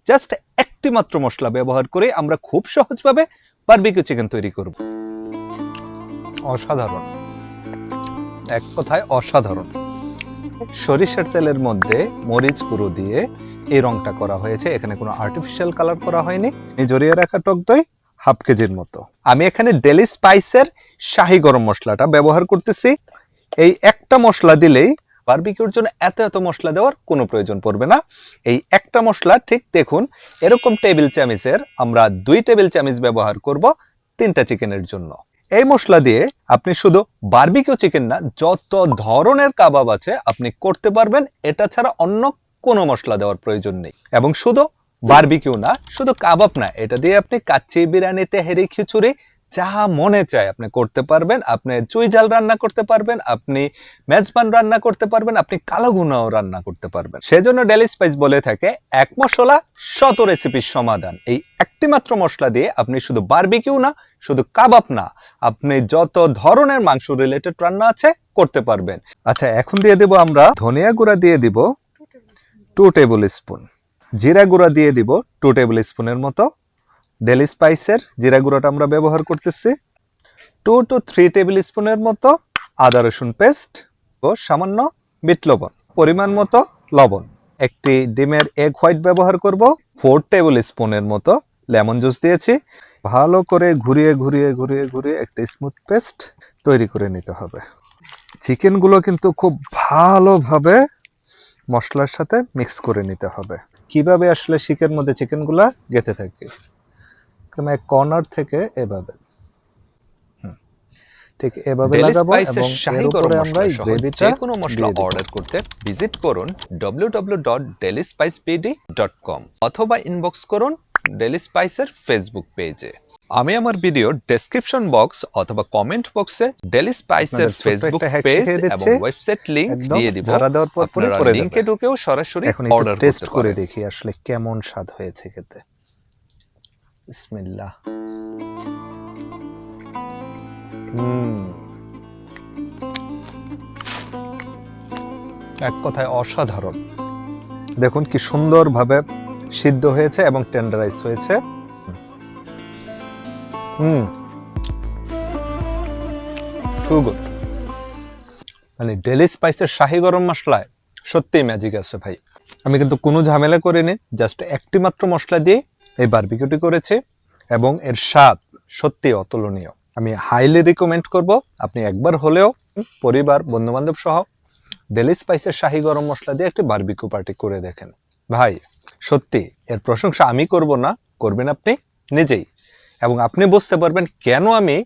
Just একটি মাত্র মশলা ব্যবহার করে আমরা খুব সহজভাবে বারবিকিউ চিকেন তৈরি করব। অসাধারণ, এক কথায় অসাধারণ। সরিষার তেলের মধ্যে মরিচ গুঁড়ো দিয়ে এই রংটা করা হয়েছে, এখানে কোনো আর্টিফিশিয়াল কালার করা হয়নি। জড়িয়ে রাখা টক দই হাফ কেজির মতো। আমি এখানে ডেলি স্পাইসের শাহি গরম মশলাটা ব্যবহার করতেছি। এই একটা মশলা দিলেই বারবিকিউর জন্য এত মশলা দেওয়ার কোনো প্রয়োজন পড়বে না। এই একটা মশলা ঠিক দেখুন এরকম টেবিল চামচের আমরা 2 টেবিল চামচ ব্যবহার করব 3টা চিকেনের জন্য। এই মশলা দিয়ে আপনি শুধু বারবিকিউ চিকেন না, যত ধরনের কাবাব আছে আপনি করতে পারবেন। এটা ছাড়া অন্য কোনো মশলা দেওয়ার প্রয়োজন নেই। এবং শুধু বারবিকিউ না, শুধু কাবাব না, এটা দিয়ে আপনি কাচ্চি, বিরিয়ানি, তেহেরি, খিচুড়ি যা মনে চায় আপনি করতে পারবেন। আপনি চুই ঝাল রান্না করতে পারবেন, আপনি মেজবান রান্না করতে পারবেন, আপনি কালো ভুনাও রান্না করতে পারবেন। সেজন্য ডেলি স্পাইস বলে থাকে এক মশলা শত রেসিপির সমাধান। এই একটি মাত্র মশলা দিয়ে আপনি শুধু বারবিকিউ না, শুধু কাবাব না, আপনি যত ধরনের মাংস রিলেটেড রান্না আছে করতে পারবেন। আচ্ছা, এখন দিয়ে দেব আমরা ধনিয়া গুঁড়া, দিয়ে দিব 2 টেবিল স্পুন, জিরা গুঁড়া দিয়ে দিব 2 টেবিল স্পুনের মতো। ডেলি স্পাইসের জিরা গুঁড়োটা আমরা ব্যবহার করতেছি 2 to 3 টেবিল স্পুনের মতো। আদা রসুন পেস্ট ও সামান্য বিট লবণ, পরিমাণ মতো লবণ। একটি ডিমের এগ হোয়াইট ব্যবহার করব 4 টেবিল স্পুনের মতো। লেমন জুস দিয়েছি। ভালো করে ঘুরিয়ে একটা স্মুথ পেস্ট তৈরি করে নিতে হবে। চিকেনগুলো কিন্তু খুব ভালোভাবে মশলার সাথে মিক্স করে নিতে হবে। কিভাবে আসলে শিকের মধ্যে চিকেনগুলা গেঁথে থাকে, কর্নার থেকে এভাবে, ঠিক এভাবে লাগাবো। এবং শাহি গরম মশলা সহ যে কোনো মশলা অর্ডার করতে ভিজিট করুন www.dailyspicepd.com অথবা ইনবক্স করুন ডেলি স্পাইসের ফেসবুক পেজে। আমি আমার ভিডিও ডেসক্রিপশন বক্স অথবা কমেন্ট বক্সে ডেলি স্পাইসের ফেসবুক পেজ এবং ওয়েবসাইট লিংক দিয়ে দিব। আপনারা লিংকে ঢুকেও সরাসরি অর্ডার টেস্ট করে দেখি আসলে কেমন স্বাদ হয়েছে খেতে। বিসমিল্লাহ। এক কথায় অসাধারণ। দেখুন কি সুন্দরভাবে সিদ্ধ হয়েছে এবং টেন্ডারাইজ হয়েছে। Too good. মানে ডেলি স্পাইসের শাহি গরম মশলায় সত্যিই ম্যাজিক আছে ভাই। আমি কিন্তু কোনো ঝামেলা করিনি, জাস্ট একটি মাত্র মশলা দিয়ে এই বারবিকিউটি করেছি এবং এর স্বাদ সত্যি অতুলনীয়। আমি হাইলি রিকমেন্ড করব আপনি একবার হলেও পরিবার, বন্ধুবান্ধব সহ ডেলি স্পাইসের শাহি গরম মশলা দিয়ে একটি বারবিকিউ পার্টি করে দেখেন। ভাই সত্যি এর প্রশংসা আমি করব না, করবেন আপনি নিজেই। এবং আপনি বুঝতে পারবেন কেন আমি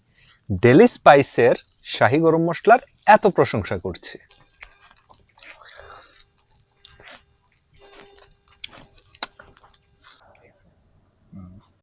ডেলি স্পাইসের শাহি গরম মশলার এত প্রশংসা করছি।